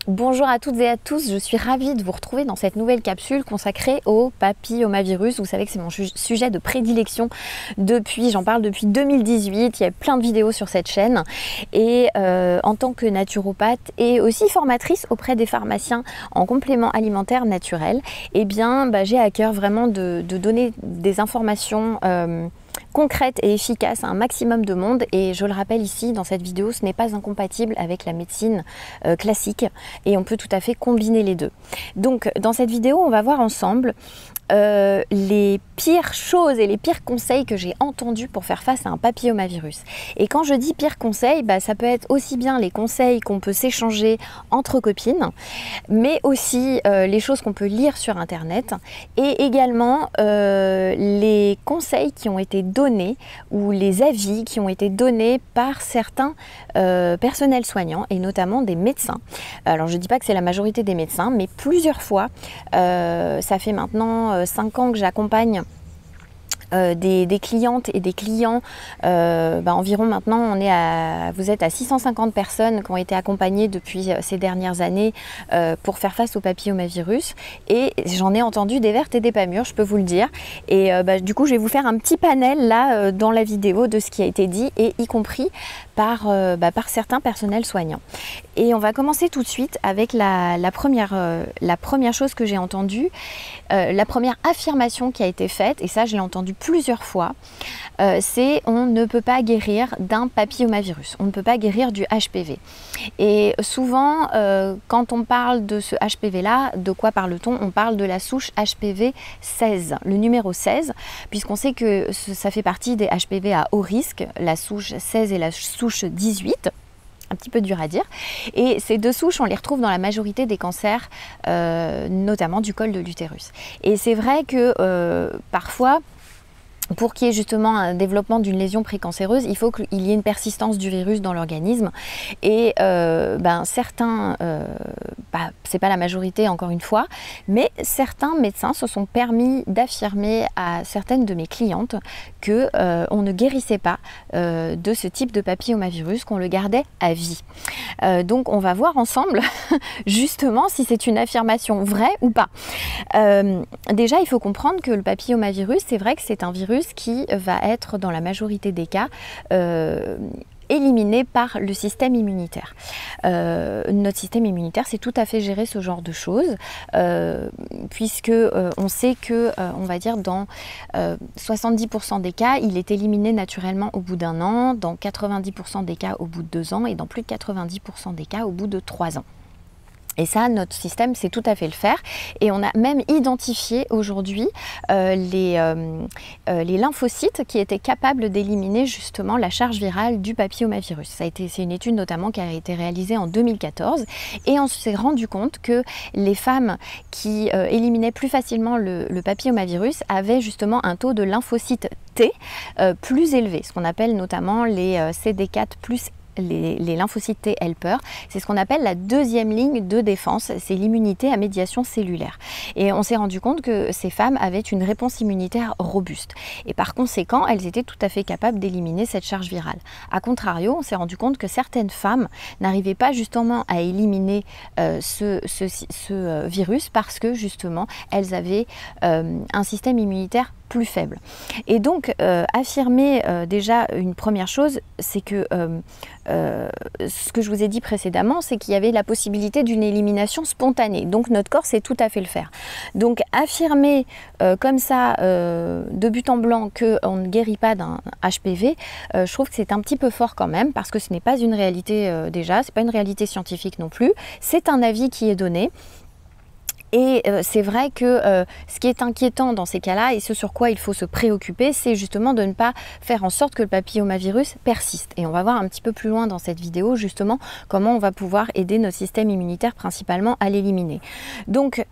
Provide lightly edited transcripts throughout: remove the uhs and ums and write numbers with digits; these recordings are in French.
Bonjour à toutes et à tous, je suis ravie de vous retrouver dans cette nouvelle capsule consacrée au papillomavirus. Vous savez que c'est mon sujet de prédilection j'en parle depuis 2018, il y a plein de vidéos sur cette chaîne. Et en tant que naturopathe et aussi formatrice auprès des pharmaciens en compléments alimentaires naturels, eh bien j'ai à cœur vraiment de donner des informations concrète et efficace à un maximum de monde, et je le rappelle ici dans cette vidéo, ce n'est pas incompatible avec la médecine classique et on peut tout à fait combiner les deux. Donc dans cette vidéo on va voir ensemble les pires choses et les pires conseils que j'ai entendus pour faire face à un papillomavirus. Et quand je dis pires conseils, ça peut être aussi bien les conseils qu'on peut s'échanger entre copines, mais aussi les choses qu'on peut lire sur internet, et également les conseils qui ont été donnés ou les avis qui ont été donnés par certains personnels soignants et notamment des médecins. Alors je ne dis pas que c'est la majorité des médecins, mais plusieurs fois, ça fait maintenant 5 ans que j'accompagne des clientes et des clients, environ maintenant vous êtes à 650 personnes qui ont été accompagnées depuis ces dernières années pour faire face au papillomavirus, et j'en ai entendu des vertes et des pas mûres, je peux vous le dire. Et du coup je vais vous faire un petit panel là dans la vidéo de ce qui a été dit, et y compris par certains personnels soignants. Et on va commencer tout de suite avec la première chose que j'ai entendue, la première affirmation qui a été faite, et ça je l'ai entendu plusieurs fois, c'est on ne peut pas guérir d'un papillomavirus, on ne peut pas guérir du HPV. Et souvent quand on parle de ce HPV là, de quoi parle-t-on? On parle de la souche HPV 16, le numéro 16, puisqu'on sait que ça fait partie des HPV à haut risque, la souche 16 et la souche 18. Un petit peu dur à dire, et ces deux souches on les retrouve dans la majorité des cancers, notamment du col de l'utérus. Et c'est vrai que parfois, pour qu'il y ait justement un développement d'une lésion précancéreuse, il faut qu'il y ait une persistance du virus dans l'organisme. Et certains, c'est pas la majorité encore une fois, mais certains médecins se sont permis d'affirmer à certaines de mes clientes que on ne guérissait pas de ce type de papillomavirus, qu'on le gardait à vie. Donc on va voir ensemble justement si c'est une affirmation vraie ou pas. Déjà il faut comprendre que le papillomavirus, c'est vrai que c'est un virus qui va être dans la majorité des cas éliminé par le système immunitaire. Notre système immunitaire sait tout à fait gérer ce genre de choses, puisque on sait que, on va dire, dans 70% des cas, il est éliminé naturellement au bout d'1 an, dans 90% des cas au bout de 2 ans, et dans plus de 90% des cas au bout de 3 ans. Et ça, notre système sait tout à fait le faire. Et on a même identifié aujourd'hui les lymphocytes qui étaient capables d'éliminer justement la charge virale du papillomavirus. C'est une étude notamment qui a été réalisée en 2014. Et on s'est rendu compte que les femmes qui éliminaient plus facilement le papillomavirus avaient justement un taux de lymphocytes T plus élevé, ce qu'on appelle notamment les CD4+, les lymphocytes T helper. C'est ce qu'on appelle la deuxième ligne de défense, c'est l'immunité à médiation cellulaire. Et on s'est rendu compte que ces femmes avaient une réponse immunitaire robuste. Et par conséquent, elles étaient tout à fait capables d'éliminer cette charge virale. A contrario, on s'est rendu compte que certaines femmes n'arrivaient pas justement à éliminer ce virus parce que justement, elles avaient un système immunitaire plus faible. Et donc affirmer déjà une première chose, c'est que ce que je vous ai dit précédemment, c'est qu'il y avait la possibilité d'une élimination spontanée. Donc notre corps sait tout à fait le faire. Donc affirmer comme ça de but en blanc qu'on ne guérit pas d'un HPV, je trouve que c'est un petit peu fort quand même, parce que ce n'est pas une réalité déjà, c'est pas une réalité scientifique non plus, c'est un avis qui est donné. Et c'est vrai que ce qui est inquiétant dans ces cas-là, et ce sur quoi il faut se préoccuper, c'est justement de ne pas faire en sorte que le papillomavirus persiste. Et on va voir un petit peu plus loin dans cette vidéo justement comment on va pouvoir aider notre système immunitaire principalement à l'éliminer. Donc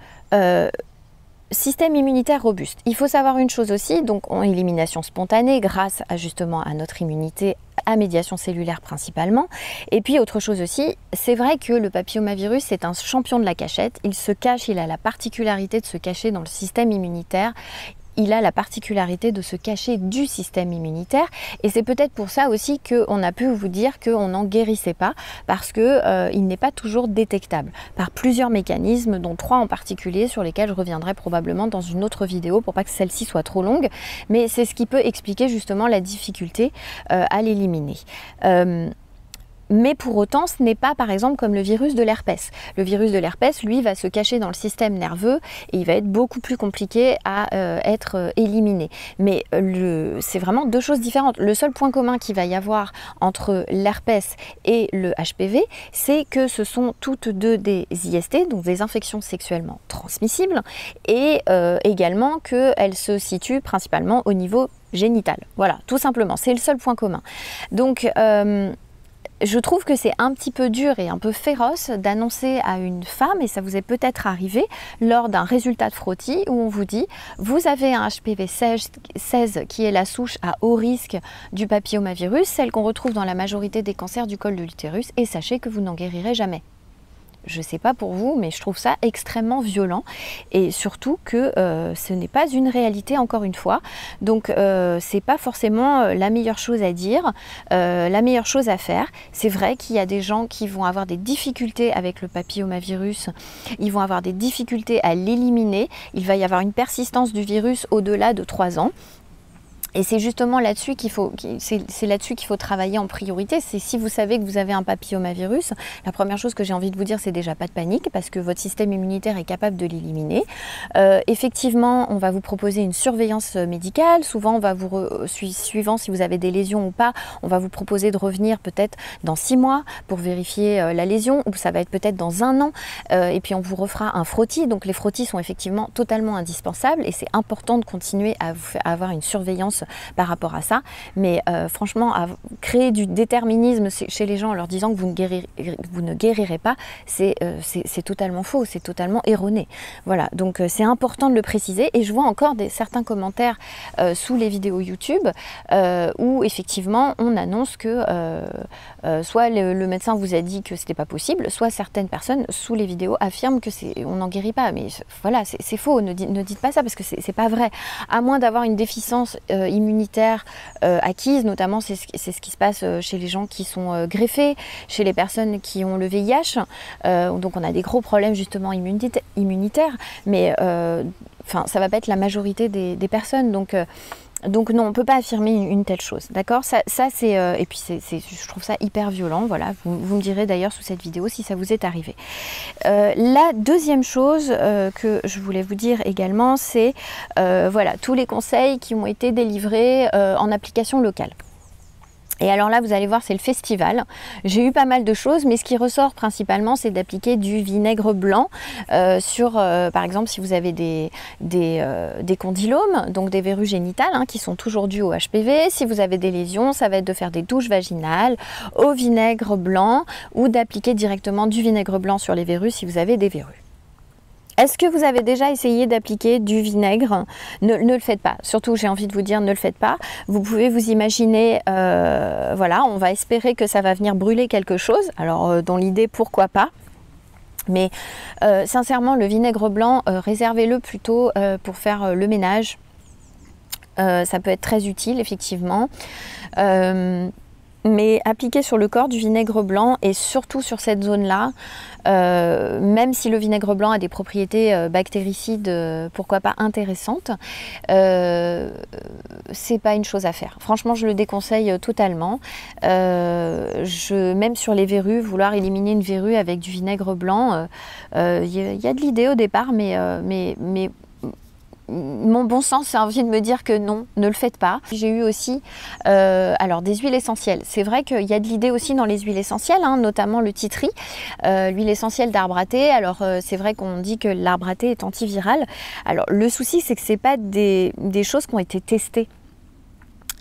système immunitaire robuste. Il faut savoir une chose aussi, donc en élimination spontanée grâce justement à notre immunité à médiation cellulaire principalement. Et puis autre chose aussi, c'est vrai que le papillomavirus c'est un champion de la cachette, il se cache, il a la particularité de se cacher dans le système immunitaire. il a la particularité de se cacher du système immunitaire et c'est peut-être pour ça aussi qu'on a pu vous dire qu'on n'en guérissait pas parce qu'il n'est pas toujours détectable par plusieurs mécanismes, dont 3 en particulier sur lesquels je reviendrai probablement dans une autre vidéo pour pas que celle-ci soit trop longue, mais c'est ce qui peut expliquer justement la difficulté à l'éliminer. Mais pour autant, ce n'est pas par exemple comme le virus de l'herpès. Le virus de l'herpès, lui, va se cacher dans le système nerveux et il va être beaucoup plus compliqué à être éliminé. Mais c'est vraiment 2 choses différentes. Le seul point commun qu'il va y avoir entre l'herpès et le HPV, c'est que ce sont toutes 2 des IST, donc des infections sexuellement transmissibles, et également qu'elles se situent principalement au niveau génital. Voilà, tout simplement, c'est le seul point commun. Donc, je trouve que c'est un petit peu dur et un peu féroce d'annoncer à une femme, et ça vous est peut-être arrivé, lors d'un résultat de frottis où on vous dit « Vous avez un HPV 16 qui est la souche à haut risque du papillomavirus, celle qu'on retrouve dans la majorité des cancers du col de l'utérus, et sachez que vous n'en guérirez jamais. » Je ne sais pas pour vous, mais je trouve ça extrêmement violent et surtout que ce n'est pas une réalité encore une fois. Donc c'est pas forcément la meilleure chose à dire, la meilleure chose à faire. C'est vrai qu'il y a des gens qui vont avoir des difficultés avec le papillomavirus, ils vont avoir des difficultés à l'éliminer, il va y avoir une persistance du virus au-delà de 3 ans. Et c'est justement là-dessus qu'il faut travailler en priorité. C'est si vous savez que vous avez un papillomavirus, la première chose que j'ai envie de vous dire, c'est déjà pas de panique parce que votre système immunitaire est capable de l'éliminer. Effectivement, on va vous proposer une surveillance médicale. Souvent, on va suivant si vous avez des lésions ou pas, on va vous proposer de revenir peut-être dans 6 mois pour vérifier la lésion, ou ça va être peut-être dans 1 an. Et puis on vous refera un frottis. Donc les frottis sont effectivement totalement indispensables et c'est important de continuer à avoir une surveillance par rapport à ça, mais franchement, à créer du déterminisme chez les gens en leur disant que vous ne guérirez pas, c'est totalement faux, c'est totalement erroné. Voilà, donc c'est important de le préciser, et je vois encore certains commentaires sous les vidéos YouTube où effectivement on annonce que soit le médecin vous a dit que c'était pas possible, soit certaines personnes sous les vidéos affirment que on n'en guérit pas, mais voilà, c'est faux, ne dites pas ça parce que c'est pas vrai, à moins d'avoir une déficience immunitaire acquise, notamment c'est ce qui se passe chez les gens qui sont greffés, chez les personnes qui ont le VIH, donc on a des gros problèmes justement immunitaires, mais enfin ça va pas être la majorité des personnes, donc non, on ne peut pas affirmer une telle chose, d'accord? Ça c'est et puis je trouve ça hyper violent, voilà. Vous me direz d'ailleurs sous cette vidéo si ça vous est arrivé. La deuxième chose que je voulais vous dire également, c'est voilà, tous les conseils qui ont été délivrés en application locale. Et alors là, vous allez voir, c'est le festival. J'ai eu pas mal de choses, mais ce qui ressort principalement, c'est d'appliquer du vinaigre blanc sur, par exemple, si vous avez des condylomes, donc des verrues génitales, hein, qui sont toujours dues au HPV. Si vous avez des lésions, ça va être de faire des douches vaginales au vinaigre blanc ou d'appliquer directement du vinaigre blanc sur les verrues si vous avez des verrues. Est-ce que vous avez déjà essayé d'appliquer du vinaigre? Ne le faites pas. Surtout, j'ai envie de vous dire, ne le faites pas. Vous pouvez vous imaginer, voilà, on va espérer que ça va venir brûler quelque chose. Alors, dans l'idée, pourquoi pas? Mais sincèrement, le vinaigre blanc, réservez-le plutôt pour faire le ménage. Ça peut être très utile, effectivement. Mais appliquer sur le corps du vinaigre blanc et surtout sur cette zone-là, même si le vinaigre blanc a des propriétés bactéricides, pourquoi pas intéressantes, c'est pas une chose à faire. Franchement, je le déconseille totalement. Même sur les verrues, vouloir éliminer une verrue avec du vinaigre blanc, y a de l'idée au départ, mais mon bon sens a envie de me dire que non, ne le faites pas. J'ai eu aussi alors des huiles essentielles. C'est vrai qu'il y a de l'idée aussi dans les huiles essentielles, hein, notamment le tea tree, l'huile essentielle d'arbre à thé. Alors c'est vrai qu'on dit que l'arbre à thé est antiviral. Alors le souci, c'est que ce n'est pas des choses qui ont été testées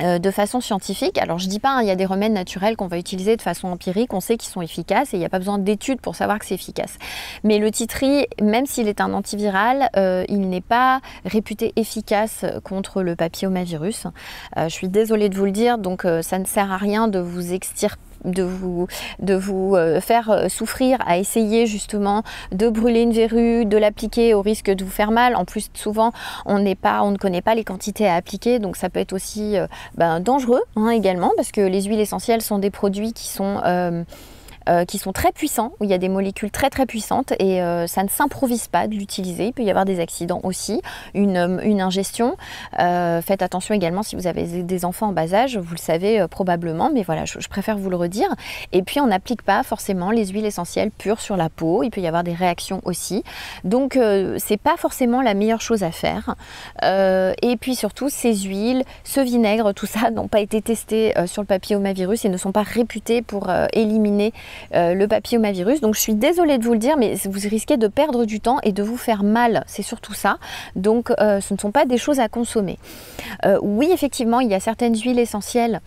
de façon scientifique. Alors je dis pas, hein, il y a des remèdes naturels qu'on va utiliser de façon empirique, on sait qu'ils sont efficaces et il n'y a pas besoin d'études pour savoir que c'est efficace. Mais le tea tree, même s'il est un antiviral, il n'est pas réputé efficace contre le papillomavirus. Je suis désolée de vous le dire, donc ça ne sert à rien de vous extirper faire souffrir à essayer justement de brûler une verrue, de l'appliquer au risque de vous faire mal. En plus, souvent, on ne connaît pas les quantités à appliquer, donc ça peut être aussi dangereux également, parce que les huiles essentielles sont des produits qui sont très puissants, où il y a des molécules très très puissantes et ça ne s'improvise pas de l'utiliser. Il peut y avoir des accidents aussi, une ingestion. Faites attention également si vous avez des enfants en bas âge, vous le savez probablement, mais voilà, je préfère vous le redire. Et puis on n'applique pas forcément les huiles essentielles pures sur la peau, il peut y avoir des réactions aussi. Donc c'est pas forcément la meilleure chose à faire. Et puis surtout, ces huiles, ce vinaigre, tout ça n'ont pas été testés sur le papillomavirus et ne sont pas réputés pour éliminer le papillomavirus. Donc je suis désolée de vous le dire, mais vous risquez de perdre du temps et de vous faire mal, c'est surtout ça. Donc ce ne sont pas des choses à consommer. Oui, effectivement, il y a certaines huiles essentielles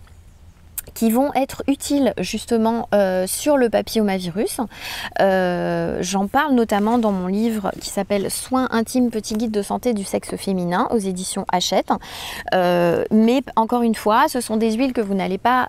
qui vont être utiles justement sur le papillomavirus. J'en parle notamment dans mon livre qui s'appelle Soins intimes, petit guide de santé du sexe féminin aux éditions Hachette. Mais encore une fois, ce sont des huiles que vous n'allez pas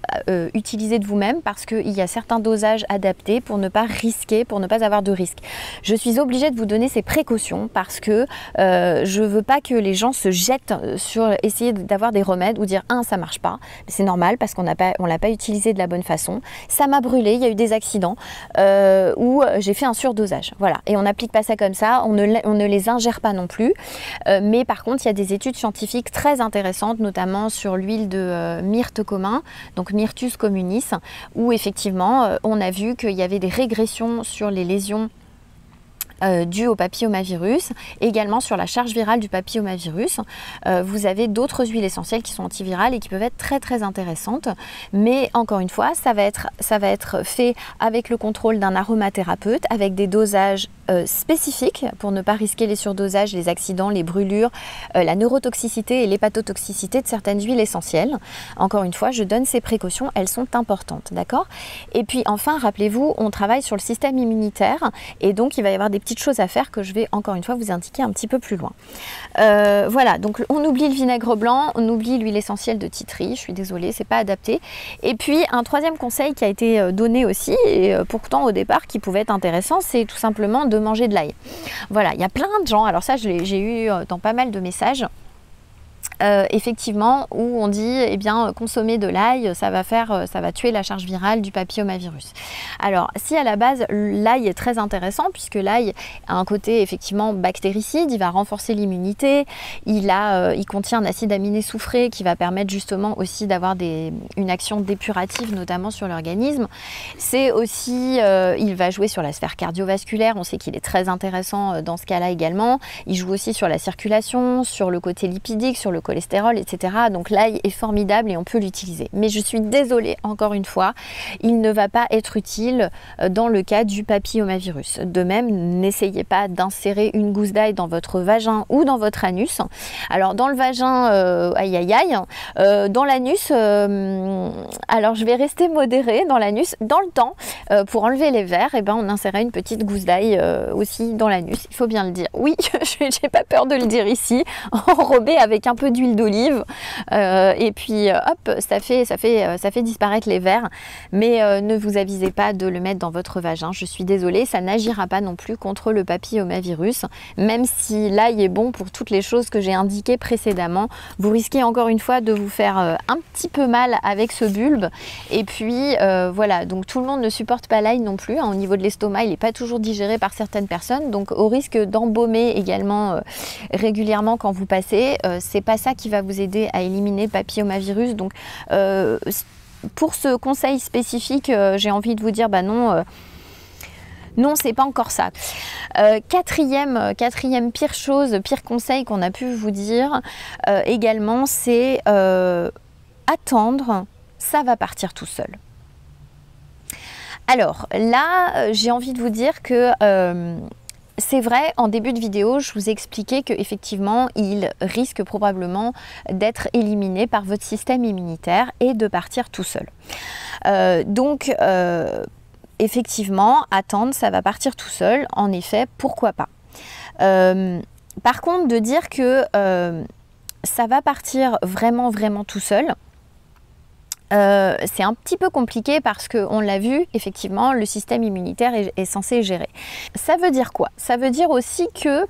utiliser de vous-même parce qu'il y a certains dosages adaptés pour ne pas risquer, pour ne pas avoir de risque. Je suis obligée de vous donner ces précautions parce que je ne veux pas que les gens se jettent sur essayer d'avoir des remèdes ou dire ça marche pas. C'est normal parce qu'on l'a pas utilisé de la bonne façon. Ça m'a brûlé, il y a eu des accidents où j'ai fait un surdosage. Voilà. Et on n'applique pas ça comme ça, on ne les ingère pas non plus. Mais par contre, il y a des études scientifiques très intéressantes, notamment sur l'huile de myrte commun, donc Myrtus communis, où effectivement, on a vu qu'il y avait des régressions sur les lésions dû au papillomavirus, également sur la charge virale du papillomavirus. Vous avez d'autres huiles essentielles qui sont antivirales et qui peuvent être très très intéressantes, mais encore une fois, ça va être fait avec le contrôle d'un aromathérapeute, avec des dosages spécifiques pour ne pas risquer les surdosages, les accidents, les brûlures, la neurotoxicité et l'hépatotoxicité de certaines huiles essentielles. Encore une fois, je donne ces précautions, elles sont importantes, d'accord? Et puis enfin, rappelez-vous, on travaille sur le système immunitaire et donc il va y avoir des petites choses à faire que je vais encore une fois vous indiquer un petit peu plus loin. Voilà, donc on oublie le vinaigre blanc, on oublie l'huile essentielle de titri, je suis désolée, c'est pas adapté. Et puis un troisième conseil qui a été donné aussi, et pourtant au départ qui pouvait être intéressant, c'est tout simplement de manger de l'ail. Voilà, il y a plein de gens, alors ça j'ai eu dans pas mal de messages, effectivement, où on dit consommer de l'ail, ça va tuer la charge virale du papillomavirus. Alors si à la base l'ail est très intéressant puisque l'ail a un côté effectivement bactéricide, il va renforcer l'immunité, il contient un acide aminé soufré qui va permettre justement aussi d'avoir une action dépurative notamment sur l'organisme. C'est aussi, il va jouer sur la sphère cardiovasculaire, on sait qu'il est très intéressant dans ce cas-là également. Il joue aussi sur la circulation, sur le côté lipidique, sur le cholestérol, etc. Donc l'ail est formidable et on peut l'utiliser. Mais je suis désolée, encore une fois, il ne va pas être utile dans le cas du papillomavirus. De même, n'essayez pas d'insérer une gousse d'ail dans votre vagin ou dans votre anus. Alors dans le vagin, aïe aïe aïe. Dans l'anus, alors je vais rester modérée dans l'anus. Dans le temps, pour enlever les vers, on insérait une petite gousse d'ail aussi dans l'anus. Il faut bien le dire. Oui, j'ai pas peur de le dire ici. Enrobé avec un peu d'huile d'olive et puis hop, ça fait disparaître les vers, mais ne vous avisez pas de le mettre dans votre vagin, je suis désolée, ça n'agira pas non plus contre le papillomavirus, même si l'ail est bon pour toutes les choses que j'ai indiquées précédemment. Vous risquez encore une fois de vous faire un petit peu mal avec ce bulbe, et puis voilà, donc tout le monde ne supporte pas l'ail non plus, au niveau de l'estomac il n'est pas toujours digéré par certaines personnes, donc au risque d'embaumer également régulièrement quand vous passez, c'est pas ça qui va vous aider à éliminer le papillomavirus. Donc pour ce conseil spécifique, j'ai envie de vous dire non, c'est pas encore ça. Quatrième pire conseil qu'on a pu vous dire également, c'est attendre, ça va partir tout seul. Alors là, j'ai envie de vous dire que c'est vrai, en début de vidéo, je vous ai expliqué qu'effectivement, il risque probablement d'être éliminé par votre système immunitaire et de partir tout seul. Donc, effectivement, attendre, ça va partir tout seul. En effet, pourquoi pas. Par contre, de dire que ça va partir vraiment tout seul, c'est un petit peu compliqué parce qu'on l'a vu, effectivement, le système immunitaire est censé gérer. Ça veut dire quoi? Ça veut dire aussi que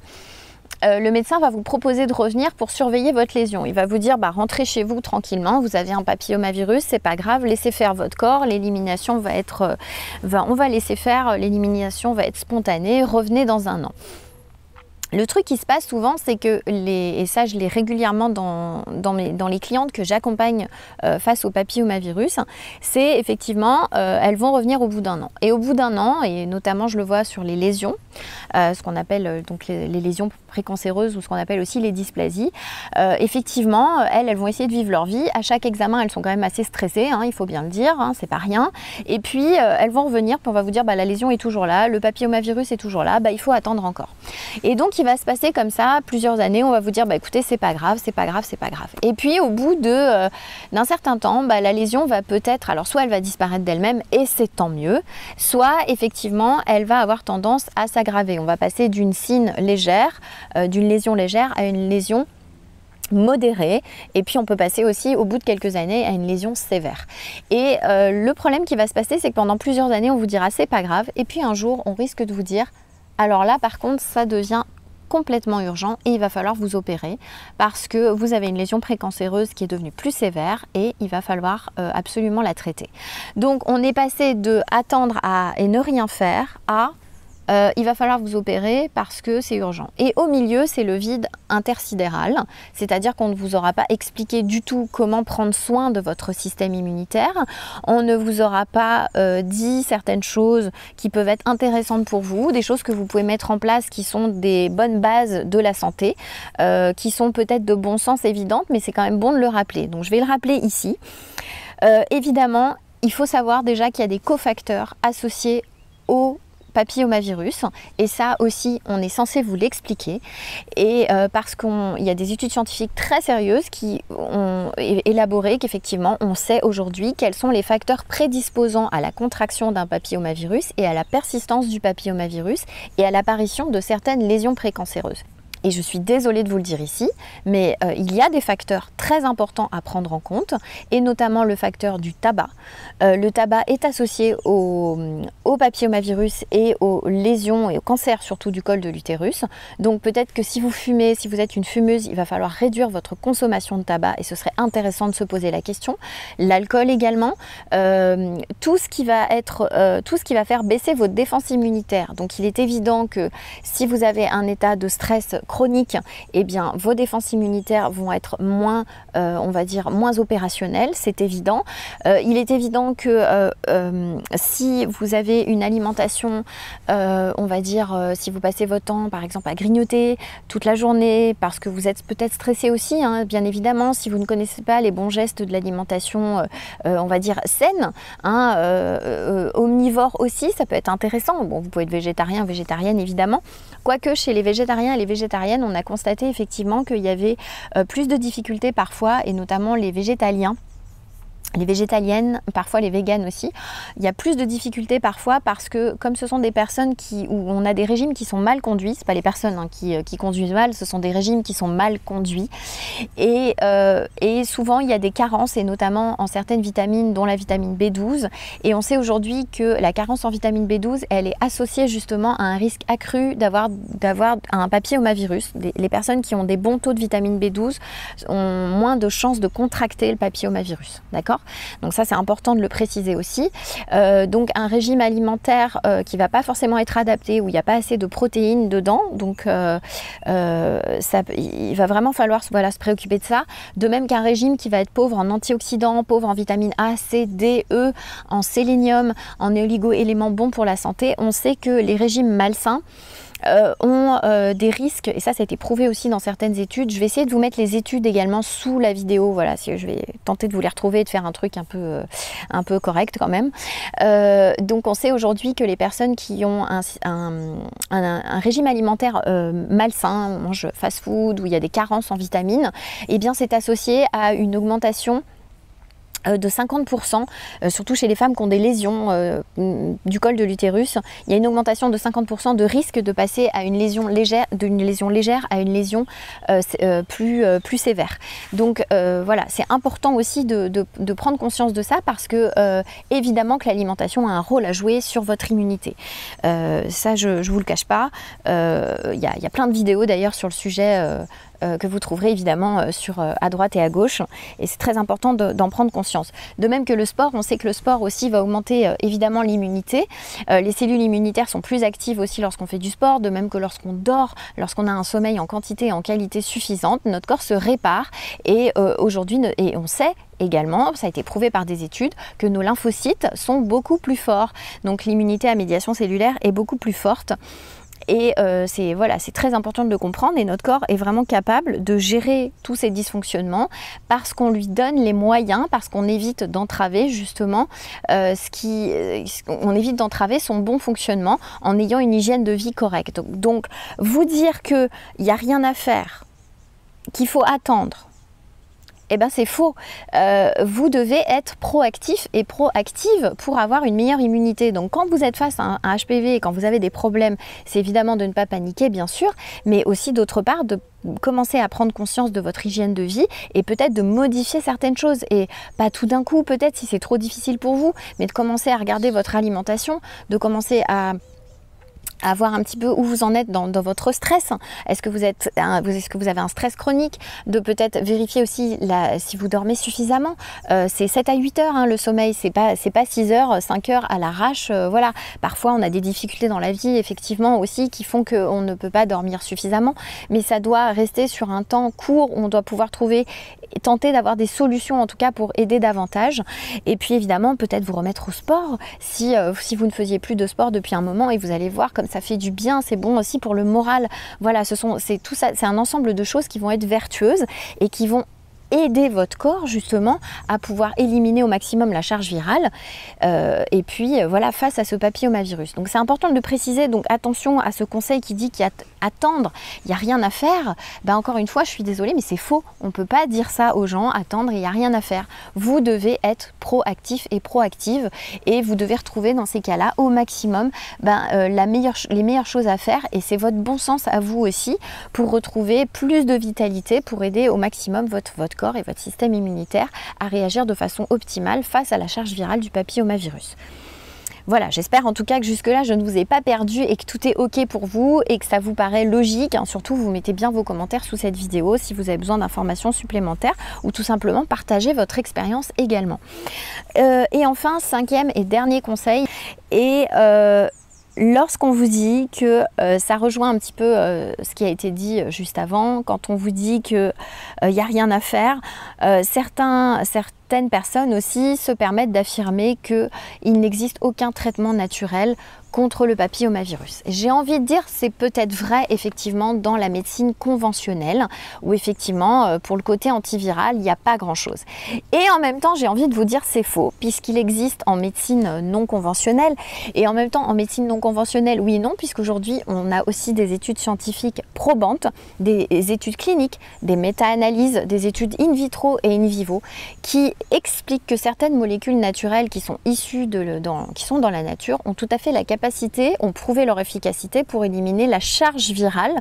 le médecin va vous proposer de revenir pour surveiller votre lésion. Il va vous dire, bah, rentrez chez vous tranquillement, vous avez un papillomavirus, c'est pas grave, laissez faire votre corps, l'élimination va être, on va laisser faire, l'élimination va être spontanée, revenez dans un an. Le truc qui se passe souvent, c'est que, et ça je l'ai régulièrement dans les clientes que j'accompagne face au papillomavirus, c'est effectivement, elles vont revenir au bout d'un an. Et au bout d'un an, et notamment je le vois sur les lésions, ce qu'on appelle donc les lésions précancéreuses ou ce qu'on appelle aussi les dysplasies, effectivement, elles vont essayer de vivre leur vie. À chaque examen, elles sont quand même assez stressées, hein, il faut bien le dire, hein, c'est pas rien. Et puis, elles vont revenir, puis on va vous dire, bah, la lésion est toujours là, le papillomavirus est toujours là, bah, il faut attendre encore. Et donc, il va se passer comme ça plusieurs années, on va vous dire, bah, écoutez, c'est pas grave, c'est pas grave, c'est pas grave. Et puis, au bout d'un certain temps, bah, la lésion va peut-être, alors soit elle va disparaître d'elle-même, et c'est tant mieux, soit effectivement, elle va avoir tendance à s'aggraver. On va passer d'une cyne légère, d'une lésion légère à une lésion modérée, et puis on peut passer aussi au bout de quelques années à une lésion sévère. Et le problème qui va se passer, c'est que pendant plusieurs années on vous dira c'est pas grave, et puis un jour on risque de vous dire alors là par contre ça devient complètement urgent et il va falloir vous opérer parce que vous avez une lésion précancéreuse qui est devenue plus sévère et il va falloir absolument la traiter. Donc on est passé de attendre et ne rien faire à il va falloir vous opérer parce que c'est urgent. Et au milieu, c'est le vide intersidéral, c'est-à-dire qu'on ne vous aura pas expliqué du tout comment prendre soin de votre système immunitaire. On ne vous aura pas dit certaines choses qui peuvent être intéressantes pour vous, des choses que vous pouvez mettre en place qui sont des bonnes bases de la santé, qui sont peut-être de bon sens évidentes, mais c'est quand même bon de le rappeler. Donc je vais le rappeler ici. Évidemment, il faut savoir déjà qu'il y a des cofacteurs associés au papillomavirus, et ça aussi on est censé vous l'expliquer, et parce qu'il y a des études scientifiques très sérieuses qui ont élaboré qu'effectivement on sait aujourd'hui quels sont les facteurs prédisposants à la contraction d'un papillomavirus et à la persistance du papillomavirus et à l'apparition de certaines lésions précancéreuses. Et je suis désolée de vous le dire ici, mais il y a des facteurs très importants à prendre en compte, et notamment le facteur du tabac. Le tabac est associé au papillomavirus et aux lésions et au cancer surtout du col de l'utérus. Donc peut-être que si vous fumez, si vous êtes une fumeuse, il va falloir réduire votre consommation de tabac, et ce serait intéressant de se poser la question. L'alcool également, tout ce qui va faire baisser votre défense immunitaire. Donc il est évident que si vous avez un état de stress chronique, eh bien vos défenses immunitaires vont être moins, on va dire, moins opérationnelles, c'est évident. Il est évident que si vous avez une alimentation, on va dire, si vous passez votre temps par exemple à grignoter toute la journée parce que vous êtes peut-être stressé aussi, hein, bien évidemment, si vous ne connaissez pas les bons gestes de l'alimentation, on va dire saine, hein, omnivore aussi, ça peut être intéressant. Bon, vous pouvez être végétarien, végétarienne évidemment, quoique chez les végétariens et les végétariennes, on a constaté effectivement qu'il y avait plus de difficultés parfois, et notamment les végétaliens. Les végétaliennes, parfois les véganes aussi, il y a plus de difficultés parfois parce que comme ce sont des personnes où on a des régimes qui sont mal conduits, c'est pas les personnes hein, qui conduisent mal, ce sont des régimes qui sont mal conduits, et souvent il y a des carences, et notamment en certaines vitamines dont la vitamine B12, et on sait aujourd'hui que la carence en vitamine B12 elle est associée justement à un risque accru d'avoir un papillomavirus. Les personnes qui ont des bons taux de vitamine B12 ont moins de chances de contracter le papillomavirus, d'accord? Donc ça c'est important de le préciser aussi. Donc un régime alimentaire qui va pas forcément être adapté, où il n'y a pas assez de protéines dedans, donc il va vraiment falloir se préoccuper de ça. De même qu'un régime qui va être pauvre en antioxydants, pauvre en vitamines A, C, D, E, en sélénium, en oligo-éléments bons pour la santé. On sait que les régimes malsains ont des risques, et ça a été prouvé aussi dans certaines études. Je vais essayer de vous mettre les études également sous la vidéo, voilà, je vais tenter de vous les retrouver et de faire un truc un peu correct quand même. Donc on sait aujourd'hui que les personnes qui ont un régime alimentaire malsain, on mange fast-food, où il y a des carences en vitamines, eh bien c'est associé à une augmentation de 50%, surtout chez les femmes qui ont des lésions du col de l'utérus. Il y a une augmentation de 50% de risque de passer à une lésion légère, d'une lésion légère à une lésion plus sévère. Donc voilà, c'est important aussi de prendre conscience de ça parce que évidemment que l'alimentation a un rôle à jouer sur votre immunité. Ça, je vous le cache pas. Il y a plein de vidéos d'ailleurs sur le sujet que vous trouverez évidemment à droite et à gauche, et c'est très important d'en prendre conscience. De même que le sport, on sait que le sport aussi va augmenter évidemment l'immunité. Les cellules immunitaires sont plus actives aussi lorsqu'on fait du sport, de même que lorsqu'on dort, lorsqu'on a un sommeil en quantité et en qualité suffisante, notre corps se répare, et aujourd'hui, et on sait également, ça a été prouvé par des études, que nos lymphocytes sont beaucoup plus forts. Donc l'immunité à médiation cellulaire est beaucoup plus forte. Et c'est très important de le comprendre, et notre corps est vraiment capable de gérer tous ces dysfonctionnements parce qu'on lui donne les moyens, parce qu'on évite d'entraver justement on évite d'entraver son bon fonctionnement en ayant une hygiène de vie correcte. Donc vous dire qu'il n'y a rien à faire, qu'il faut attendre, eh bien c'est faux. Vous devez être proactif et proactive pour avoir une meilleure immunité. Donc quand vous êtes face à un HPV et quand vous avez des problèmes, c'est évidemment de ne pas paniquer bien sûr, mais aussi d'autre part de commencer à prendre conscience de votre hygiène de vie et peut-être de modifier certaines choses, et pas tout d'un coup peut-être si c'est trop difficile pour vous, mais de commencer à regarder votre alimentation, de commencer à voir un petit peu où vous en êtes dans votre stress. Est-ce que vous avez un stress chronique? De peut-être vérifier aussi si vous dormez suffisamment. C'est 7 à 8 heures le sommeil, c'est pas 6 heures, 5 heures à l'arrache. Voilà. Parfois on a des difficultés dans la vie effectivement aussi qui font qu'on ne peut pas dormir suffisamment, mais ça doit rester sur un temps court où on doit pouvoir tenter d'avoir des solutions en tout cas pour aider davantage. Et puis évidemment peut-être vous remettre au sport si vous ne faisiez plus de sport depuis un moment, et vous allez voir comme ça fait du bien, c'est bon aussi pour le moral. Voilà, c'est tout ça, c'est un ensemble de choses qui vont être vertueuses et qui vont aider votre corps justement à pouvoir éliminer au maximum la charge virale et puis voilà, face à ce papillomavirus. Donc c'est important de le préciser, donc attention à ce conseil qui dit qu'attendre, il n'y a rien à faire. Ben, encore une fois, je suis désolée, mais c'est faux. On ne peut pas dire ça aux gens, attendre, il n'y a rien à faire. Vous devez être proactif et proactive, et vous devez retrouver dans ces cas-là au maximum les meilleures choses à faire, et c'est votre bon sens à vous aussi pour retrouver plus de vitalité, pour aider au maximum votre corps et votre système immunitaire à réagir de façon optimale face à la charge virale du papillomavirus. Voilà, j'espère en tout cas que jusque-là, je ne vous ai pas perdu et que tout est OK pour vous et que ça vous paraît logique. Surtout, vous mettez bien vos commentaires sous cette vidéo si vous avez besoin d'informations supplémentaires, ou tout simplement partagez votre expérience également. Et enfin, 5e et dernier conseil, lorsqu'on vous dit que ça rejoint un petit peu ce qui a été dit juste avant, quand on vous dit qu'il n'y a rien à faire, certaines personnes aussi se permettent d'affirmer qu'il n'existe aucun traitement naturel contre le papillomavirus. J'ai envie de dire, c'est peut-être vrai effectivement dans la médecine conventionnelle, où effectivement pour le côté antiviral il n'y a pas grand chose. Et en même temps, j'ai envie de vous dire c'est faux, puisqu'il existe en médecine non conventionnelle, et en même temps en médecine non conventionnelle oui et non, puisqu'aujourd'hui on a aussi des études scientifiques probantes, des études cliniques, des méta-analyses, des études in vitro et in vivo qui expliquent que certaines molécules naturelles qui sont issues qui sont dans la nature ont tout à fait la capacité, ont prouvé leur efficacité pour éliminer la charge virale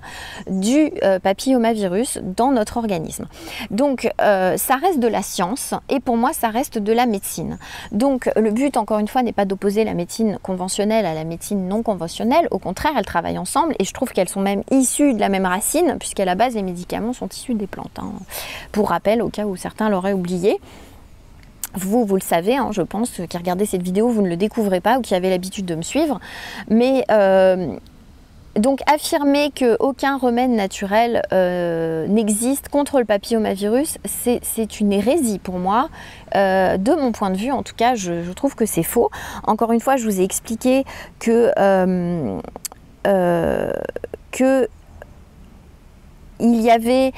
du papillomavirus dans notre organisme. Donc ça reste de la science, et pour moi ça reste de la médecine. Donc le but encore une fois n'est pas d'opposer la médecine conventionnelle à la médecine non conventionnelle, au contraire elles travaillent ensemble, et je trouve qu'elles sont même issues de la même racine, puisqu'à la base les médicaments sont issus des plantes. Pour rappel, au cas où certains l'auraient oublié. Vous le savez, je pense, qui regardez cette vidéo, vous ne le découvrez pas, ou qui avez l'habitude de me suivre. Mais donc affirmer qu'aucun remède naturel n'existe contre le papillomavirus, c'est une hérésie pour moi. De mon point de vue, en tout cas, je trouve que c'est faux. Encore une fois, je vous ai expliqué que il y avait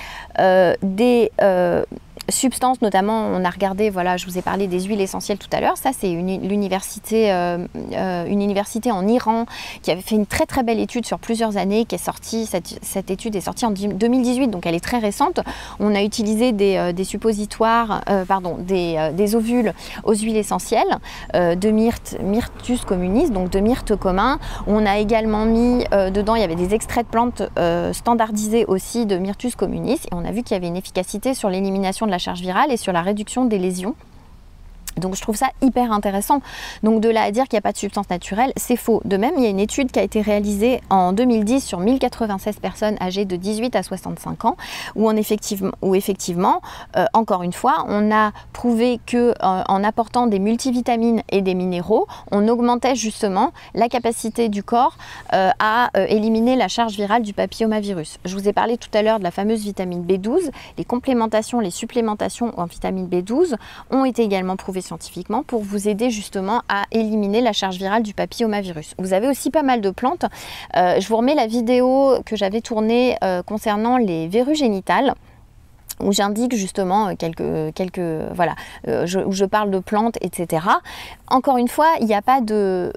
substances, notamment on a regardé, voilà, je vous ai parlé des huiles essentielles tout à l'heure, ça c'est une université en Iran qui avait fait une très très belle étude sur plusieurs années, qui est sortie, cette étude est sortie en 2018, donc elle est très récente. On a utilisé des suppositoires, des ovules aux huiles essentielles de myrte, Myrtus communis, donc de myrte commun. On a également mis dedans, il y avait des extraits de plantes standardisés aussi de Myrtus communis, et on a vu qu'il y avait une efficacité sur l'élimination de la charge virale et sur la réduction des lésions. Donc je trouve ça hyper intéressant. Donc de là à dire qu'il n'y a pas de substance naturelle, c'est faux. De même, il y a une étude qui a été réalisée en 2010 sur 1096 personnes âgées de 18 à 65 ans, où effectivement, encore une fois, on a prouvé que en apportant des multivitamines et des minéraux, on augmentait justement la capacité du corps à éliminer la charge virale du papillomavirus. Je vous ai parlé tout à l'heure de la fameuse vitamine B12. Les complémentations, les supplémentations en vitamine B12 ont été également prouvées scientifiquement pour vous aider justement à éliminer la charge virale du papillomavirus. Vous avez aussi pas mal de plantes. Je vous remets la vidéo que j'avais tournée concernant les verrues génitales, où j'indique justement voilà, où je parle de plantes, etc. Encore une fois, il n'y a pas de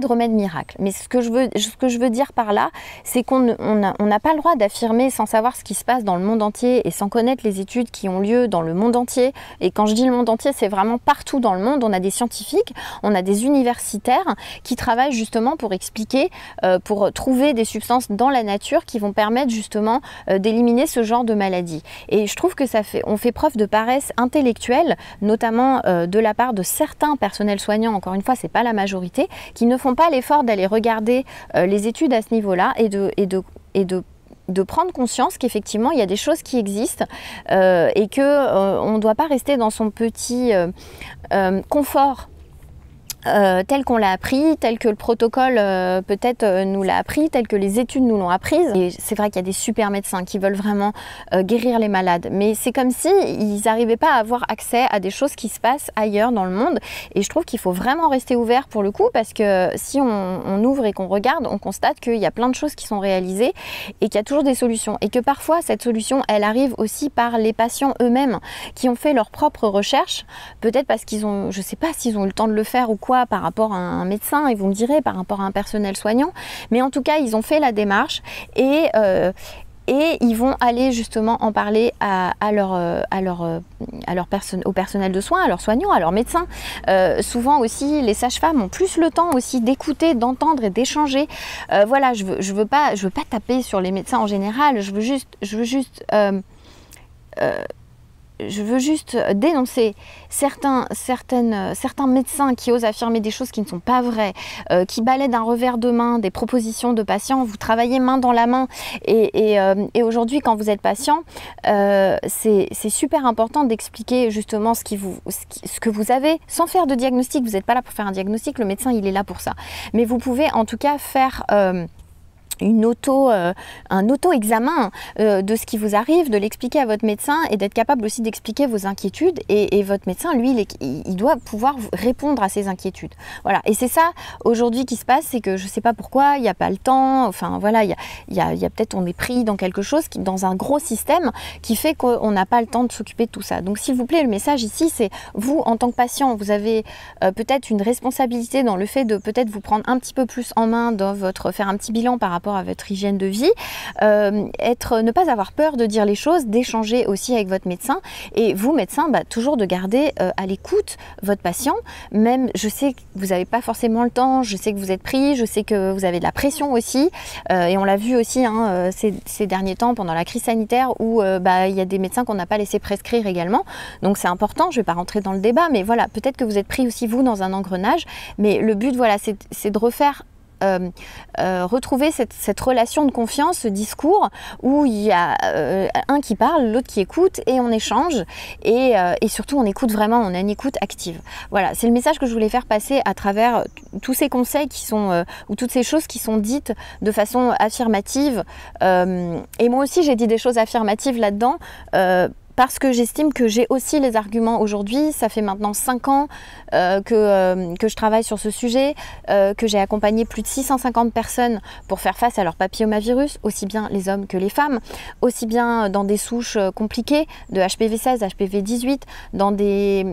remède miracle. Mais ce que je veux dire par là, c'est qu'on n'a pas le droit d'affirmer sans savoir ce qui se passe dans le monde entier et sans connaître les études qui ont lieu dans le monde entier. Et quand je dis le monde entier, c'est vraiment partout dans le monde. On a des scientifiques, on a des universitaires qui travaillent justement pour expliquer, pour trouver des substances dans la nature qui vont permettre justement d'éliminer ce genre de maladie. Et je trouve que on fait preuve de paresse intellectuelle, notamment de la part de certains personnels soignants, encore une fois, c'est pas la majorité, qui ne font pas l'effort d'aller regarder les études à ce niveau-là et de prendre conscience qu'effectivement il y a des choses qui existent et qu'on ne doit pas rester dans son petit confort tel qu'on l'a appris, tel que le protocole peut-être nous l'a appris, tel que les études nous l'ont apprise. Et c'est vrai qu'il y a des super médecins qui veulent vraiment guérir les malades, mais c'est comme si ils n'arrivaient pas à avoir accès à des choses qui se passent ailleurs dans le monde. Et je trouve qu'il faut vraiment rester ouvert pour le coup, parce que si on ouvre et qu'on regarde, on constate qu'il y a plein de choses qui sont réalisées et qu'il y a toujours des solutions. Et que parfois cette solution, elle arrive aussi par les patients eux-mêmes qui ont fait leurs propres recherches, peut-être parce qu'ils ont, je sais pas s'ils ont eu le temps de le faire ou quoi, par rapport à un médecin, et vous me direz par rapport à un personnel soignant, mais en tout cas ils ont fait la démarche et ils vont aller justement en parler au personnel de soins, à leurs soignants, à leurs médecins. Souvent aussi, les sages-femmes ont plus le temps aussi d'écouter, d'entendre et d'échanger. Voilà, je veux pas taper sur les médecins en général. Je veux juste dénoncer certains médecins qui osent affirmer des choses qui ne sont pas vraies, qui balaient d'un revers de main des propositions de patients. Vous travaillez main dans la main et aujourd'hui, quand vous êtes patient, c'est super important d'expliquer justement ce que vous avez, sans faire de diagnostic. Vous n'êtes pas là pour faire un diagnostic, le médecin il est là pour ça. Mais vous pouvez en tout cas faire un auto-examen de ce qui vous arrive, de l'expliquer à votre médecin et d'être capable aussi d'expliquer vos inquiétudes, et votre médecin, lui, il doit pouvoir répondre à ces inquiétudes. Voilà, et c'est ça aujourd'hui qui se passe, c'est que je ne sais pas pourquoi, il n'y a pas le temps, enfin voilà, il y a peut-être on est pris dans quelque chose, dans un gros système qui fait qu'on n'a pas le temps de s'occuper de tout ça. Donc s'il vous plaît, le message ici, c'est vous, en tant que patient, vous avez peut-être une responsabilité dans le fait de peut-être vous prendre un petit peu plus en main dans faire un petit bilan par rapport à votre hygiène de vie, ne pas avoir peur de dire les choses, d'échanger aussi avec votre médecin, et vous médecin, toujours de garder à l'écoute votre patient. Même, je sais que vous n'avez pas forcément le temps, je sais que vous êtes pris, je sais que vous avez de la pression aussi, et on l'a vu aussi ces derniers temps pendant la crise sanitaire où il y a des médecins qu'on n'a pas laissé prescrire également, donc c'est important. Je ne vais pas rentrer dans le débat, mais voilà, peut-être que vous êtes pris aussi vous dans un engrenage, mais le but, voilà, c'est de refaire retrouver cette relation de confiance, ce discours où il y a un qui parle, l'autre qui écoute, et on échange, et surtout on écoute vraiment, on a une écoute active. Voilà, c'est le message que je voulais faire passer à travers tous ces conseils qui sont ou toutes ces choses qui sont dites de façon affirmative, et moi aussi j'ai dit des choses affirmatives là-dedans, parce que j'estime que j'ai aussi les arguments aujourd'hui. Ça fait maintenant 5 ans que je travaille sur ce sujet, que j'ai accompagné plus de 650 personnes pour faire face à leur papillomavirus, aussi bien les hommes que les femmes, aussi bien dans des souches compliquées de HPV 16, HPV 18, dans des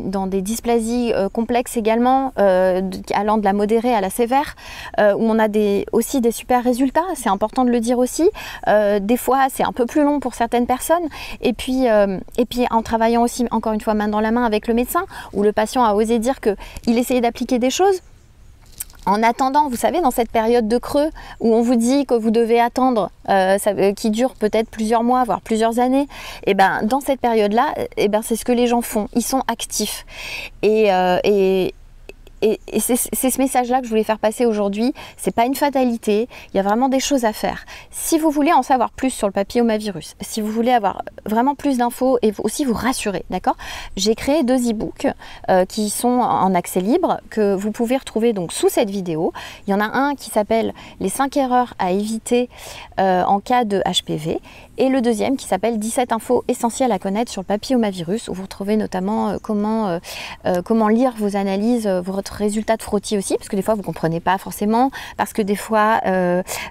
dysplasies complexes également, allant de la modérée à la sévère, où on a aussi des super résultats, c'est important de le dire aussi. Des fois c'est un peu plus long pour certaines personnes, et puis en travaillant aussi encore une fois main dans la main avec le médecin, où le patient a osé dire qu'il essayait d'appliquer des choses. En attendant, vous savez, dans cette période de creux où on vous dit que vous devez attendre, qui dure peut-être plusieurs mois, voire plusieurs années, et ben dans cette période-là, c'est ce que les gens font. Ils sont actifs. Et c'est ce message-là que je voulais faire passer aujourd'hui. C'est pas une fatalité, il y a vraiment des choses à faire. Si vous voulez en savoir plus sur le papillomavirus, si vous voulez avoir vraiment plus d'infos et aussi vous rassurer, d'accord? J'ai créé 2 e-books qui sont en accès libre, que vous pouvez retrouver donc sous cette vidéo. Il y en a un qui s'appelle les 5 erreurs à éviter en cas de HPV, et le deuxième qui s'appelle 17 infos essentielles à connaître sur le papillomavirus, où vous retrouvez notamment comment lire vos analyses, votre résultat de frottis aussi, parce que des fois vous ne comprenez pas forcément, parce que des fois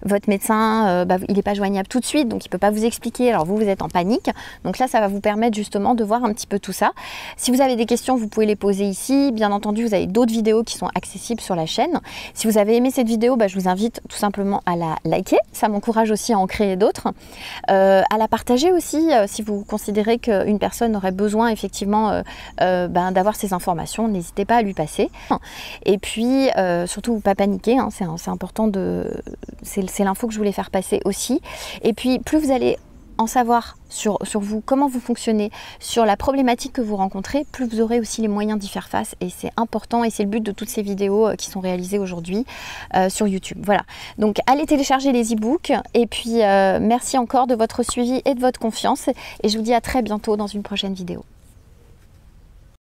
votre médecin il n'est pas joignable tout de suite, donc il ne peut pas vous expliquer, alors vous êtes en panique. Donc là ça va vous permettre justement de voir un petit peu tout ça. Si vous avez des questions, vous pouvez les poser ici. Bien entendu, vous avez d'autres vidéos qui sont accessibles sur la chaîne. Si vous avez aimé cette vidéo, je vous invite tout simplement à la liker, ça m'encourage aussi à en créer d'autres, à la partager aussi si vous considérez qu'une personne aurait besoin effectivement d'avoir ces informations, n'hésitez pas à lui passer. Et puis surtout pas paniquer, hein, c'est important, c'est l'info que je voulais faire passer aussi. Et puis plus vous allez en savoir sur vous, comment vous fonctionnez, sur la problématique que vous rencontrez, plus vous aurez aussi les moyens d'y faire face, et c'est important, et c'est le but de toutes ces vidéos qui sont réalisées aujourd'hui sur YouTube. Voilà, donc allez télécharger les e-books, et puis merci encore de votre suivi et de votre confiance, et je vous dis à très bientôt dans une prochaine vidéo.